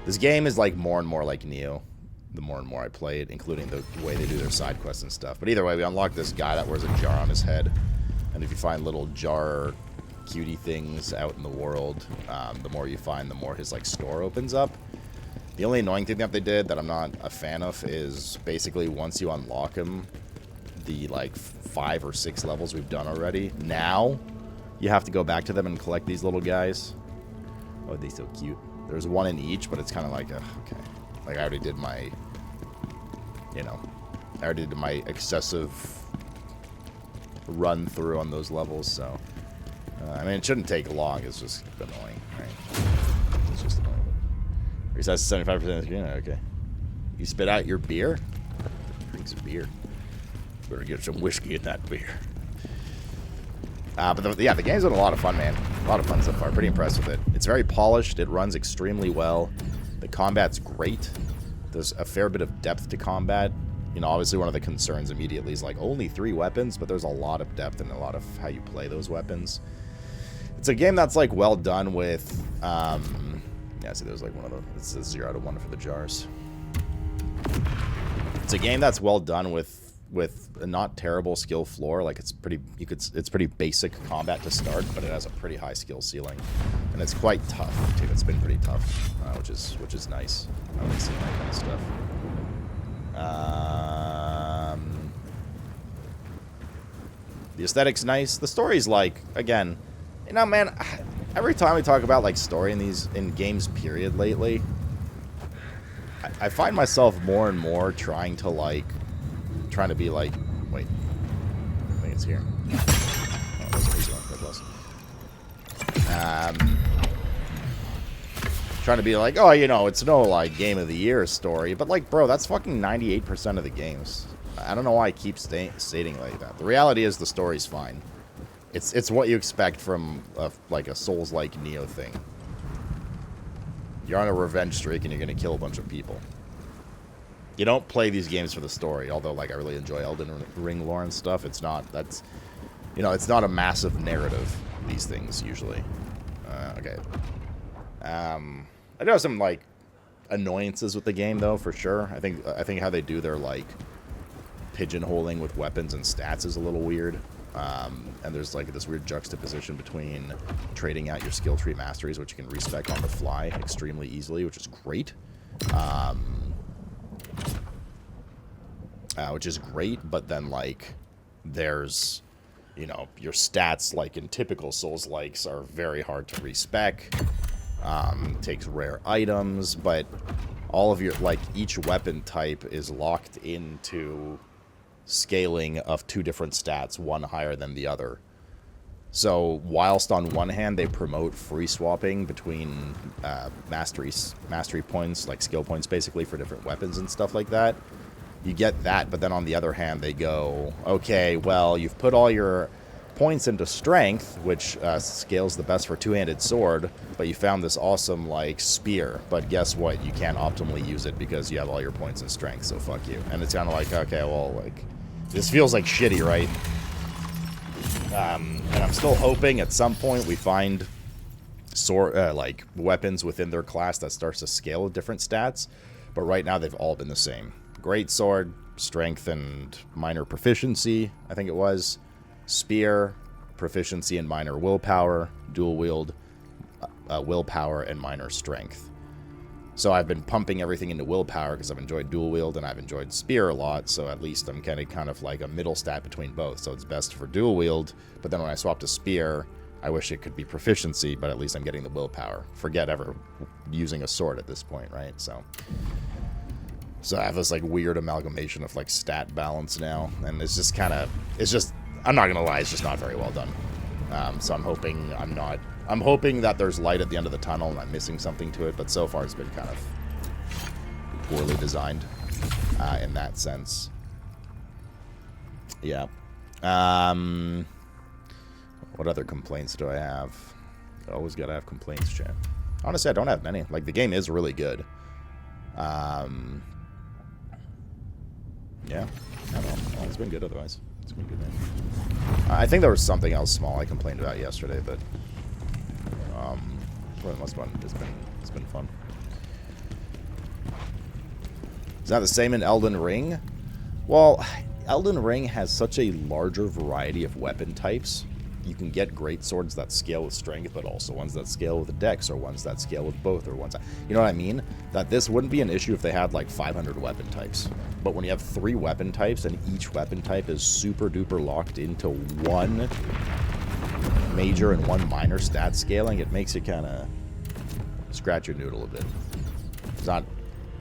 This game is like more and more like Nioh. The more and more I play it, including the way they do their side quests and stuff. But either way, we unlock this guy that wears a jar on his head. And if you find little jar cutie things out in the world, the more you find, the more his like store opens up. The only annoying thing that they did that I'm not a fan of is basically once you unlock him, the like 5 or 6 levels we've done already, now you have to go back to them and collect these little guys. Oh, they're so cute. There's one in each, but it's kind of like, okay. Like, I already did my, you know, I already did my excessive run through on those levels, so. I mean, it shouldn't take long. It's just annoying, right? It's just annoying. Resets to 75%. Yeah, okay. You spit out your beer? Drink some beer. Better get some whiskey in that beer. But yeah, the game's been a lot of fun, man. A lot of fun so far. Pretty impressed with it. It's very polished. It runs extremely well. The combat's great. There's a fair bit of depth to combat. You know, obviously one of the concerns immediately is like only 3 weapons, but there's a lot of depth and a lot of how you play those weapons. It's a game that's like well done with, yeah, see there's like one of the, it's a 0 out of 1 for the jars. It's a game that's well done with a not terrible skill floor. Like it's pretty, it's pretty basic combat to start, but it has a pretty high skill ceiling, and it's quite tough too. It's been pretty tough, which is nice. I like seeing that kind of stuff. The aesthetic's nice. The story's like, again, you know, man, every time we talk about like story in games period lately, I find myself more and more trying to be like, wait, I think it's here. Oh, there's an easy one. God bless. Trying to be like, oh, you know, it's no like game of the year story, but like, bro, that's fucking 98% of the games. I don't know why I keep stating like that. The reality is the story's fine. It's what you expect from like a Souls-like Nioh thing. You're on a revenge streak and you're gonna kill a bunch of people. You don't play these games for the story, although like I really enjoy Elden Ring lore and stuff. It's not, that's, you know, it's not a massive narrative, these things usually. Okay. I do have some like annoyances with the game though, for sure. I think how they do their like pigeonholing with weapons and stats is a little weird. And there's like this weird juxtaposition between trading out your skill tree masteries, which you can respec on the fly extremely easily, which is great. Which is great, but then like there's, you know, your stats like in typical Souls-likes are very hard to respec. Takes rare items, but all of your, like, each weapon type is locked into scaling of 2 different stats, one higher than the other. So whilst on one hand they promote free swapping between mastery points, like skill points basically, for different weapons and stuff like that, you get that, but then on the other hand they go, okay, well, you've put all your points into strength, which scales the best for 2-handed sword, but you found this awesome like spear, but guess what, you can't optimally use it because you have all your points in strength, so fuck you. And it's kind of like, okay, well, like, this feels like shitty, right? And I'm still hoping at some point we find sword like weapons within their class that starts to scale with different stats, but right now they've all been the same. Great sword, strength and minor proficiency, I think it was. Spear, proficiency and minor willpower, dual wield, willpower and minor strength. So I've been pumping everything into willpower because I've enjoyed dual wield and I've enjoyed spear a lot, so at least I'm kind of like a middle stat between both, so it's best for dual wield, but then when I swap to spear, I wish it could be proficiency, but at least I'm getting the willpower. Forget ever using a sword at this point, right? So I have this like weird amalgamation of like stat balance now, and it's just kind of, I'm not gonna lie, it's just not very well done. So I'm hoping that there's light at the end of the tunnel and I'm missing something to it, but so far it's been kind of poorly designed in that sense. Yeah. What other complaints do I have? Always gotta have complaints, chat. Honestly, I don't have many. Like, the game is really good. Yeah. I don't know. Well, it's been good otherwise. It's been good, man. I think there was something else small I complained about yesterday, but for the most part, it's been fun. that the same in Elden Ring? Well, Elden Ring has such a larger variety of weapon types. You can get great swords that scale with strength, but also ones that scale with dex, or ones that scale with both, or ones that, you know what I mean? That this wouldn't be an issue if they had like 500 weapon types. But when you have 3 weapon types, and each weapon type is super duper locked into one major and one minor stat scaling, it makes you kind of scratch your noodle a bit. It's not,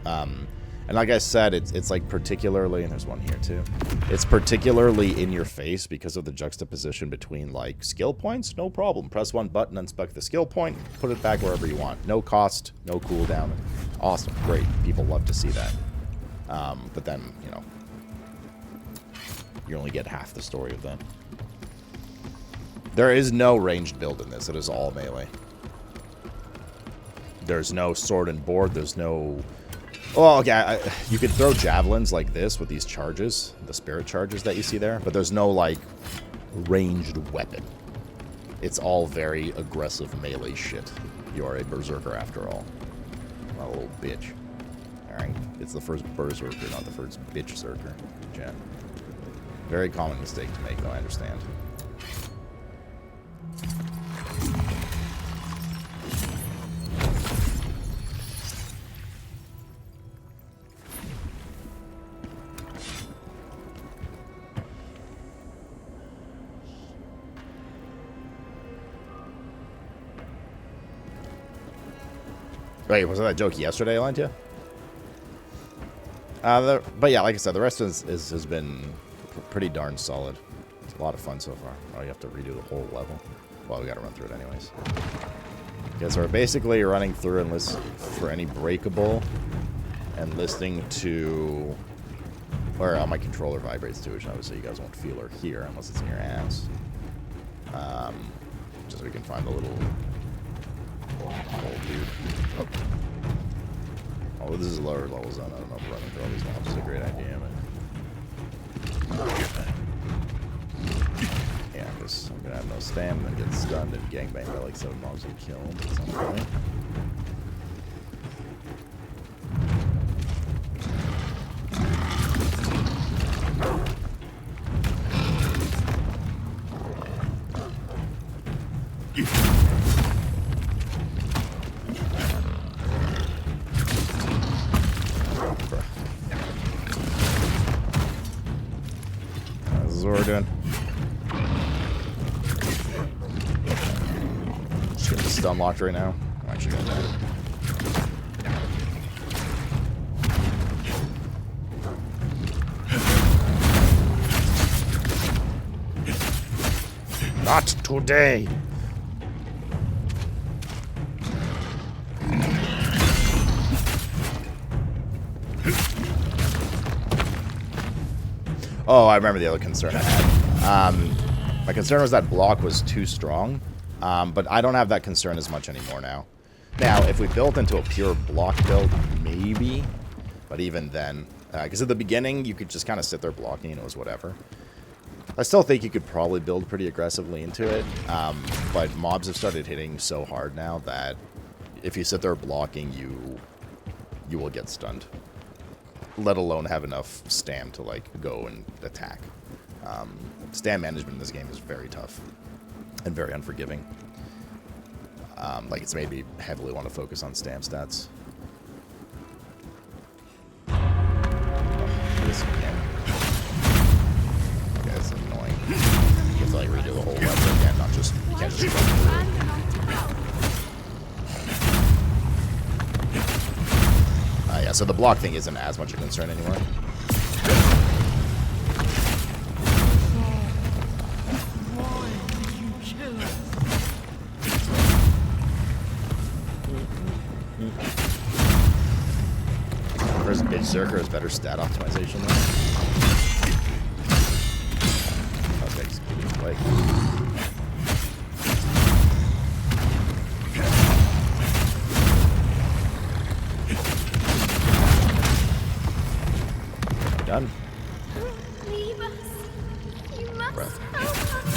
and like I said, it's like particularly, and there's one here too, it's particularly in your face because of the juxtaposition between like skill points, no problem. Press one button, inspect the skill point, put it back wherever you want. No cost, no cooldown. Awesome, great. People love to see that. But then, you know, you only get half the story of that. There is no ranged build in this. It is all melee. There's no sword and board. There's no... Oh, okay, you could throw javelins like this with these charges, the spirit charges that you see there, but there's no, like, ranged weapon. It's all very aggressive melee shit. You are a berserker after all. A little bitch. Alright, it's the first berserker, not the first bitch-zerker. Chat. Very common mistake to make, though, I understand. Wait, was that a joke yesterday, Alentia? But yeah, like I said, the rest has been pretty darn solid. It's a lot of fun so far. Oh, you have to redo the whole level. Well, we gotta run through it anyways. Okay, so we're basically running through and listening for any breakable and listening to... Or my controller vibrates too, which obviously you guys won't feel or hear unless it's in your ass. Just so we can find the little... Oh, dude. Oh, this is a lower level zone. I don't know if running through all these mobs is a great idea, but... Yeah, because I'm gonna have no stamina and get stunned and gangbanged by like 7 mobs and killed at some point. This is what we're doing. Just getting stun locked right now. I'm actually gonna die. Not today. Oh, I remember the other concern I had. My concern was that block was too strong, but I don't have that concern as much anymore now. Now, if we built into a pure block build, maybe, but even then, because at the beginning, you could just kind of sit there blocking and it was whatever. I still think you could probably build pretty aggressively into it, but mobs have started hitting so hard now that if you sit there blocking, you will get stunned. Let alone have enough stam to like go and attack. Stam management in this game is very tough and very unforgiving. Like it's made me heavily want to focus on stam stats. This again. Okay, that's annoying. You have to like redo the whole level again, not just you can't just run through. Yeah, so the block thing isn't as much a concern anymore. Whereas Berserker has better stat optimization though. Okay, just keep it away. Done. Leave us. You must Breath. help us.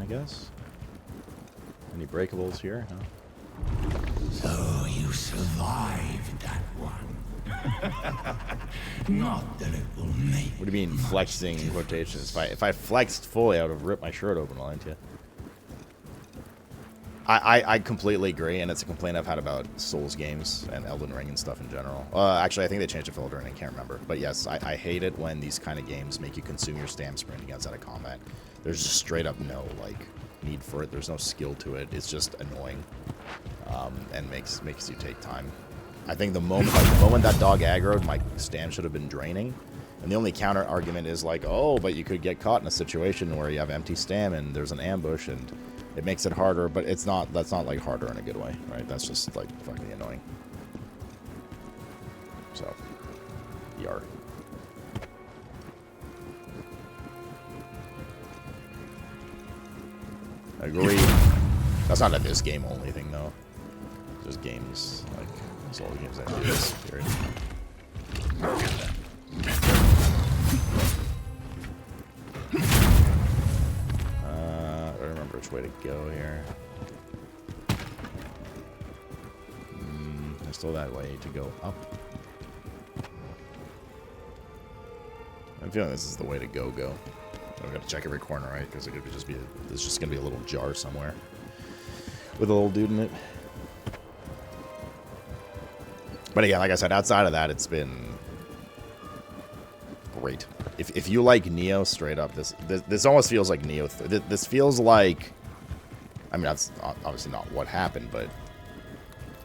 guess. Any breakables here? No. So you survived that one. Not that it will make. What do you mean flexing in quotations? If I flexed fully, I would have ripped my shirt open, wouldn't you? I completely agree, and it's a complaint I've had about Souls games and Elden Ring and stuff in general. Actually, I think they changed it for Elden Ring. I can't remember. But yes, I hate it when these kind of games make you consume your stam sprinting outside of combat. There's just straight up no like need for it. There's no skill to it. It's just annoying, and makes you take time. I think the moment that dog aggroed, my stam should have been draining. And the only counter argument is like, oh, but you could get caught in a situation where you have empty stam and there's an ambush and it makes it harder, but it's not. That's not like harder in a good way, right? That's just like fucking annoying. So, yar. Agreed. That's not a this game only thing though. Just games like it's all the games that do this. Period. I don't remember which way to go here. There's still that way to go up. I'm feeling this is the way to go. I've got to check every corner, right? Because it could just be there's just gonna be a little jar somewhere with a little dude in it. But again, like I said, outside of that, it's been great. If you like Nioh, straight up, this almost feels like Nioh. This feels like, I mean, that's obviously not what happened, but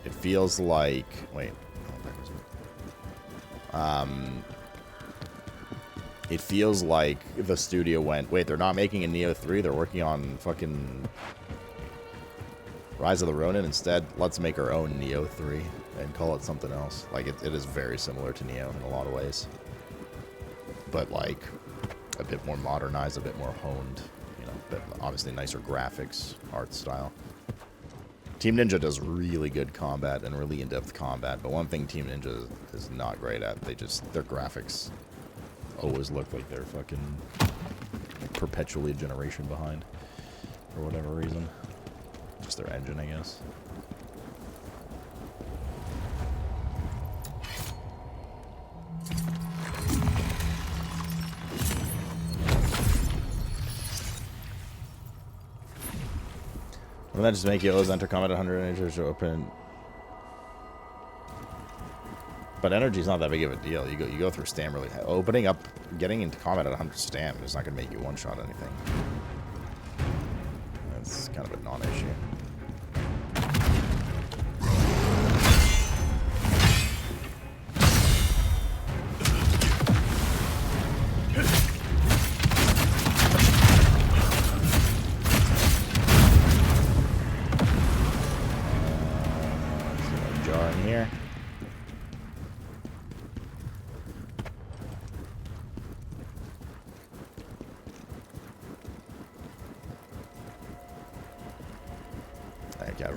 it feels like. Wait, it feels like the studio went, wait, they're not making a Nioh 3. They're working on fucking Rise of the Ronin instead. Let's make our own Nioh 3 and call it something else. Like it is very similar to Nioh in a lot of ways. But like a bit more modernized, a bit more honed, you know, but obviously nicer graphics, art style. Team Ninja does really good combat and really in-depth combat, but one thing Team Ninja is not great at, their graphics always look like they're fucking perpetually a generation behind for whatever reason. Just their engine, I guess. Wouldn't that just make you always enter combat at 100 energy to open? But energy's not that big of a deal. You go through stam really high. Opening up, getting into combat at 100 stam is not going to make you one-shot anything. That's kind of a non-issue.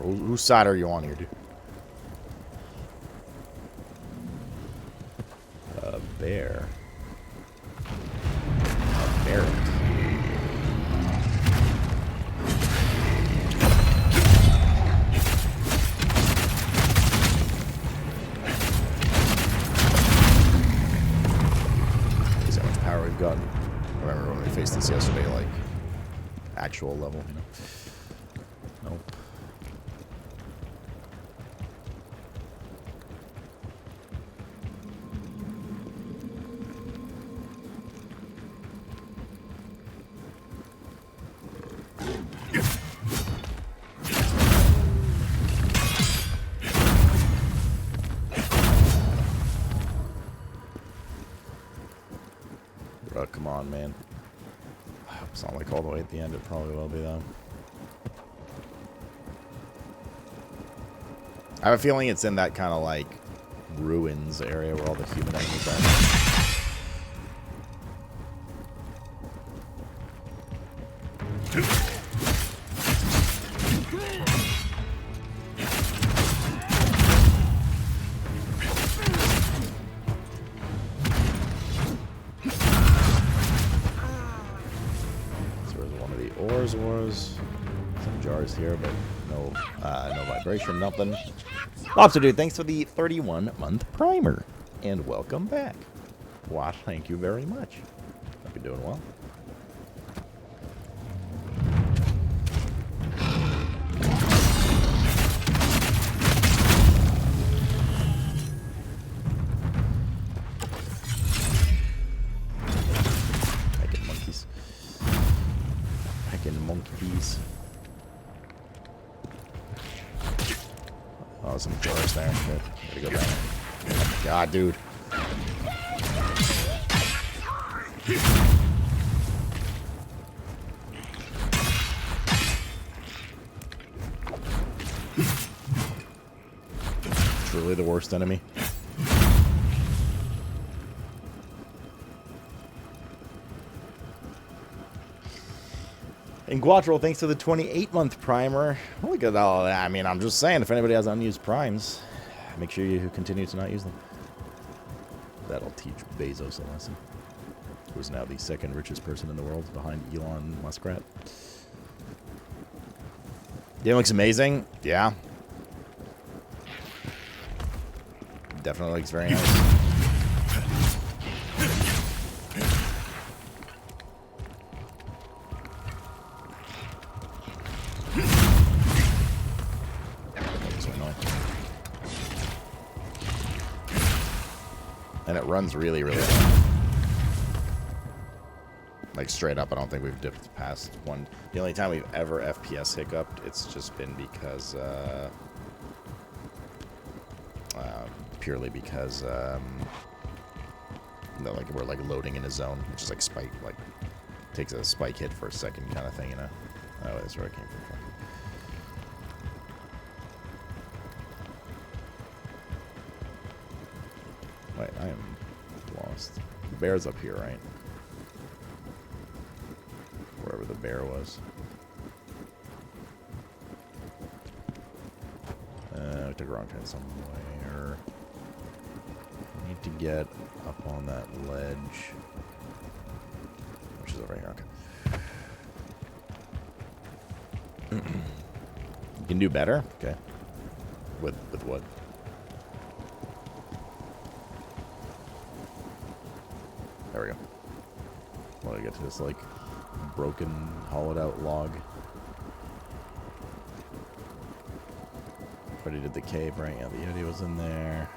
Whose side are you on here, dude? A bear. A ferret. See how much power we've got. I remember when we faced this yesterday, like actual level, you know. Nope. Bro, come on, man. I hope it's not like all the way at the end. It probably will be, though. I have a feeling it's in that kind of like ruins area where all the human enemies are. jars was. Some jars here, but no vibration, nothing. Lobster Dude, thanks for the 31-month primer. And welcome back. Wow, thank you very much. Hope you're doing well. Hacking monkeys. Hacking monkeys. Oh, some jars there. Shit. Gotta go down. Oh my god, dude. Truly the worst enemy. And Guatro, thanks to the 28-month primer. Look at all that. I mean, I'm just saying, if anybody has unused primes, make sure you continue to not use them. That'll teach Bezos a lesson. Who's now the second richest person in the world behind Elon Muskrat. Game looks amazing. Yeah. Definitely looks very nice. And it runs really, really well. Like, straight up, I don't think we've dipped past one. The only time we've ever FPS hiccuped, it's just been because, purely because, no, like, we're, like, loading in a zone, which is, like, spike, like, takes a spike hit for a second kind of thing, you know? Oh, that's where I came from. Wait, I am lost. The bear's up here, right? Wherever the bear was. I took a wrong turn somewhere. I need to get up on that ledge. Which is over here, okay. You can do better? Okay. With what? There we go. Well, I get to this, like, broken, hollowed-out log. Already did the cave, right? Yeah, the Yeti was in there.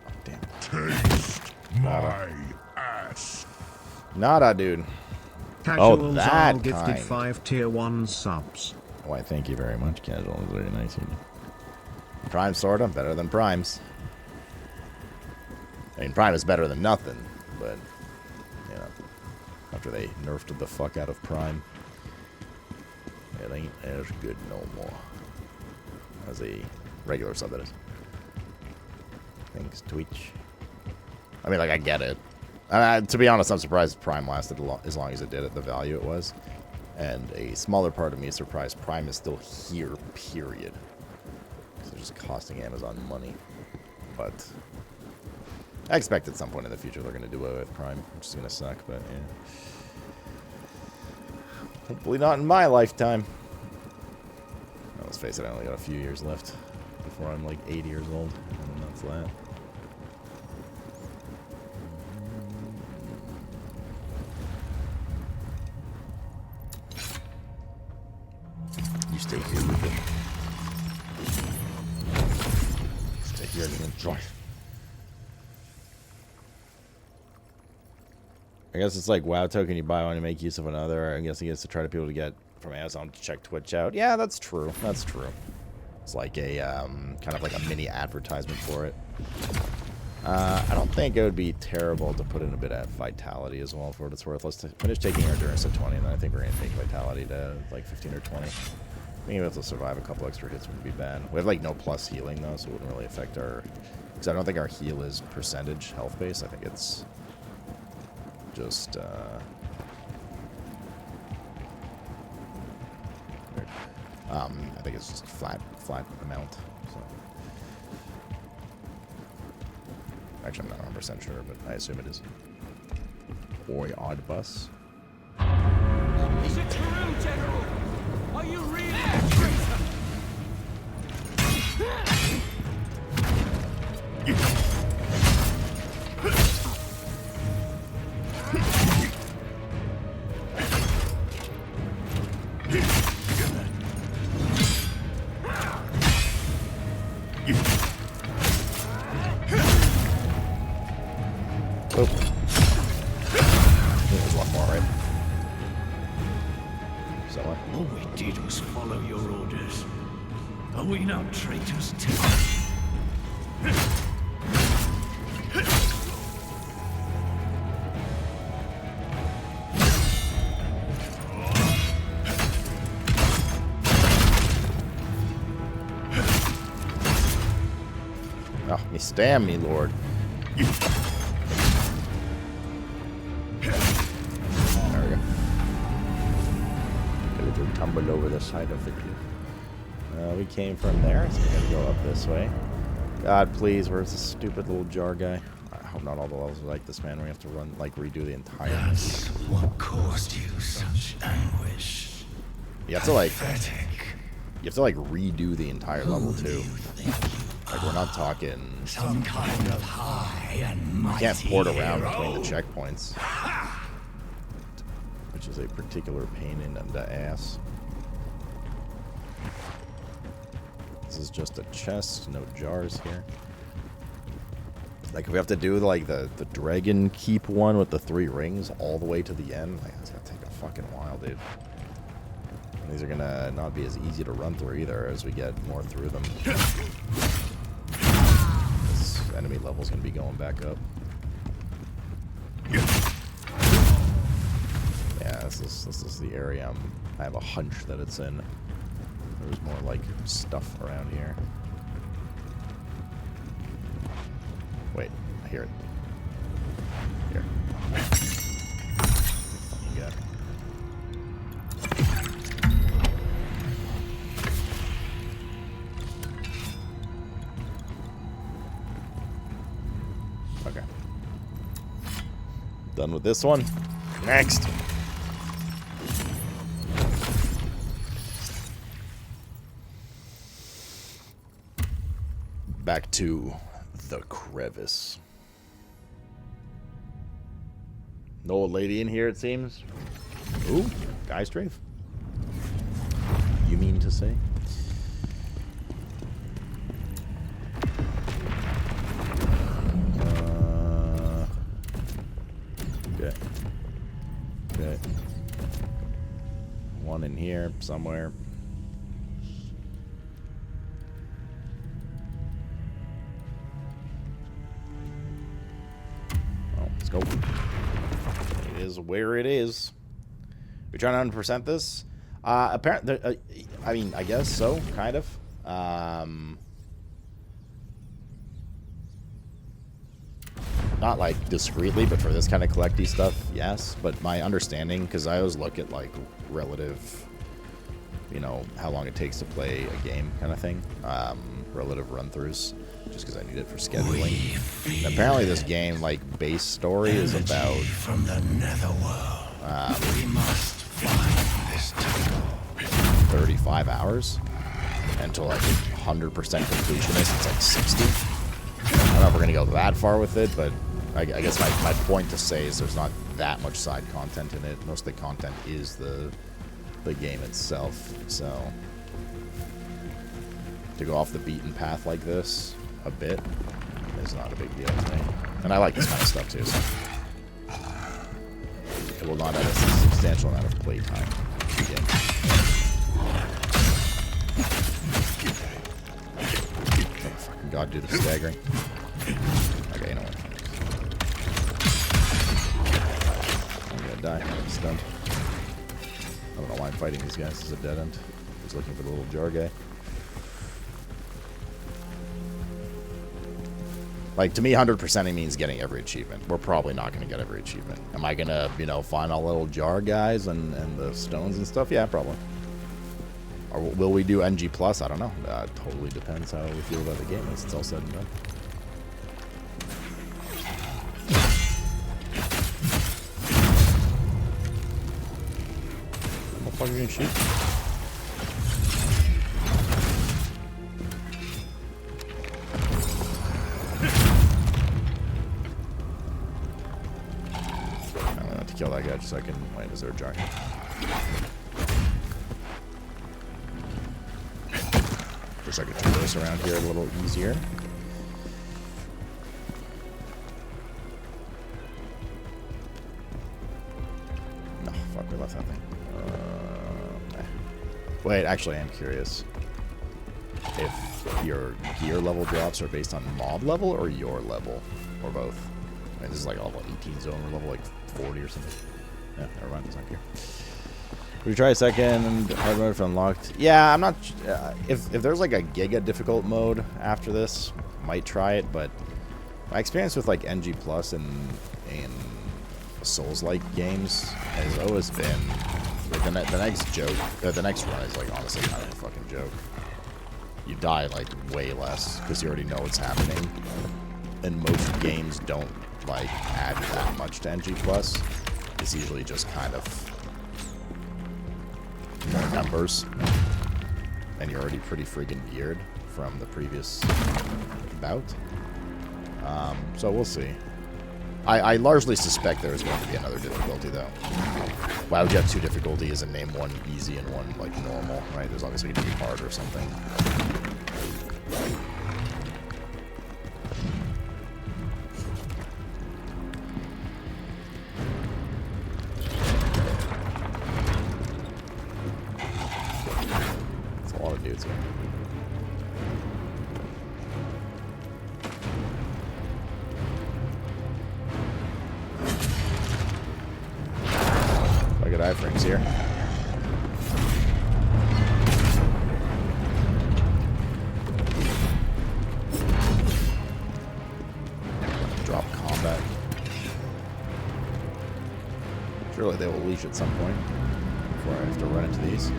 Oh, damn. Taste my ass. Nada, dude. Casuals that are gifted kind. 5 tier 1 subs. Why, thank you very much, Casual. It's very nice of you. Prime, sorta. Better than Primes. I mean, Prime is better than nothing, but, you know, after they nerfed the fuck out of Prime, it ain't as good no more. As a regular sub, that is. Thanks, Twitch. I mean, like, I get it. To be honest, I'm surprised Prime lasted as long as it did at the value it was. And a smaller part of me is surprised Prime is still here, period. They're just costing Amazon money. But I expect at some point in the future they're going to do away with Prime, which is going to suck, but yeah. Hopefully not in my lifetime. Well, let's face it, I only got a few years left before I'm like 80 years old, and that's that. You stay here with it. Stay here and enjoy. I guess it's like WoW token, you buy one and make use of another. I guess he gets to try to people to get from Amazon to check Twitch out. Yeah, that's true. That's true. It's like a kind of like a mini advertisement for it. I don't think it would be terrible to put in a bit of vitality as well for what it's worth. Let's finish taking our endurance at 20, and then I think we're going to take vitality to like 15 or 20. Being able to survive a couple extra hits wouldn't be bad. We have like no plus healing though, so it wouldn't really affect our... Because I don't think our heal is percentage health base. I think it's just... I think it's just flat amount. So. Actually, I'm not 100% sure, but I assume it is. boy Oddbus. Is it true, General? Are you really a traitor? Oh. There's one more, right? Somewhere. All we did was follow your orders. Are we not traitors too? Oh, me stam me, Lord. There we go. Gonna tumble over the side of the cliff. We came from there, so we gotta go up this way. God, please, where's this stupid little jar guy? I hope not all the levels are like this, man. We have to run, like, redo the entire. That's what caused you such anguish. You have to, like, Pathetic. you have to, like, redo the entire level too. Like, we're not talking. Some kind of high and mighty You can't port around hero. between the checkpoints, which is a particular pain in the ass. This is just a chest, no jars here. Like, if we have to do like the dragon keep one with the 3 rings all the way to the end, like, that's gonna take a fucking while, dude. And these are gonna not be as easy to run through either as we get more through them. This enemy level's gonna be going back up. Yeah, this is the area I have a hunch that it's in. There's more like stuff around here. Wait, I hear it. Here. Fucking guy. Okay. Done with this one. Next. Back to the crevice. No old lady in here, it seems. Ooh, guy strafe. You mean to say? Okay. Okay. One in here somewhere. Let's go. It is where it is. We're trying to 100% this. Apparently, I mean, I guess so, kind of. Not like discreetly, but for this kind of collecty stuff, yes. But my understanding, because I always look at like relative, you know, how long it takes to play a game kind of thing. Relative run-throughs. Just because I need it for scheduling. And apparently this game, like, base story is about from the netherworld. We must find this temple. 35 hours. And to like 100% completionist, it's like 60. I don't know if we're going to go that far with it, but I guess my point to say is there's not that much side content in it. Most of the content is the game itself. So to go off the beaten path like this a bit is not a big deal to me. And I like this kind of stuff too, so it will not add a substantial amount of playtime to the game. Oh, fucking god, dude, the staggering. Okay, you know what? I'm gonna die. I'm stunned. I don't know why I'm fighting these guys. This is a dead end. I was looking for the little jar guy. Like, to me, 100%ing means getting every achievement. We're probably not going to get every achievement. Am I going to, you know, find all the little jar guys and the stones and stuff? Yeah, probably. Or will we do NG+? I don't know. Totally depends how we feel about the game once it's all said and done. you're gonna shoot? I'm gonna have to kill that guy just so I can land his Zerg jar. Just so I can traverse around here a little easier. No, fuck, we left that thing. Wait, actually, I'm curious if your gear level drops are based on mob level or your level, or both. I mean, this is like a level 18 zone or level like 40 or something. Yeah, never mind, it's not here. We try a second hard mode if unlocked. Yeah, I'm not. If there's like a giga difficult mode after this, might try it. But my experience with like NG Plus and Souls-like games has always been like the next joke. The next run is like honestly kind of a fucking joke. You die like way less because you already know what's happening, and most games don't like add that much to NG Plus. It's usually just kind of more numbers, and you're already pretty friggin' geared from the previous bout. So we'll see. I largely suspect there is going to be another difficulty, though. Why would you have two difficulties and name one easy and one like normal, right? There's obviously going to be hard or something. Dudes here. I got iframes here. Drop combat. Surely they will leash at some point before I have to run into these.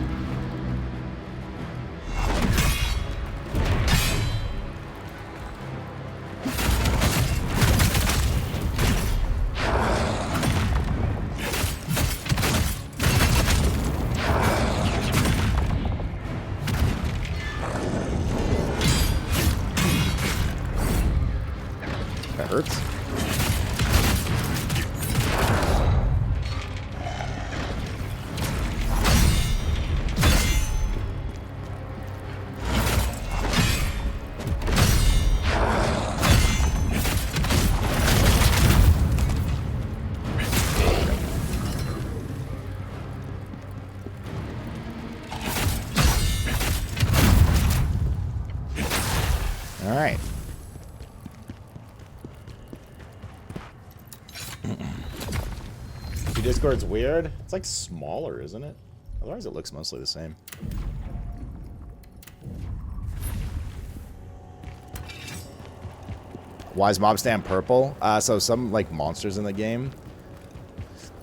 That hurts. All right. Discord's weird. It's like smaller, isn't it? Otherwise it looks mostly the same. Why is mob stand purple? So some like monsters in the game,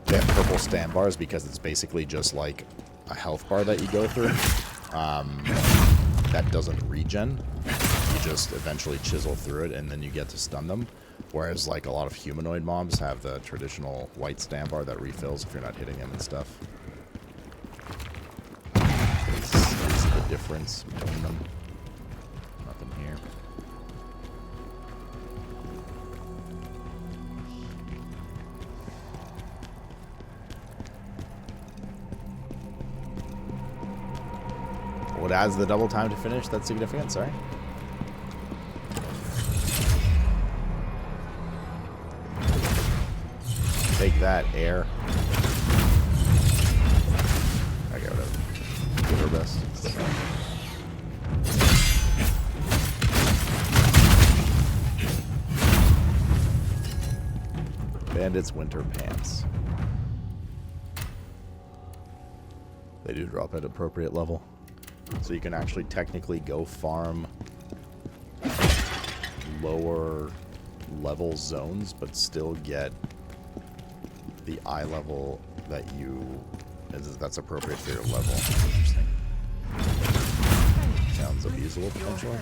they have purple stand bars because it's basically just like a health bar that you go through. That doesn't regen. You just eventually chisel through it and then you get to stun them. Whereas, like, a lot of humanoid mobs have the traditional white stand bar that refills if you're not hitting them and stuff. This is the difference between them. Nothing here. What adds the double time to finish? That's significant, sorry. Take that, air. I gotta give her best. Bandits winter pants. They do drop at appropriate level. So you can actually technically go farm lower level zones, but still get the eye level that that's appropriate for your level. Interesting. Sounds abusable potentially.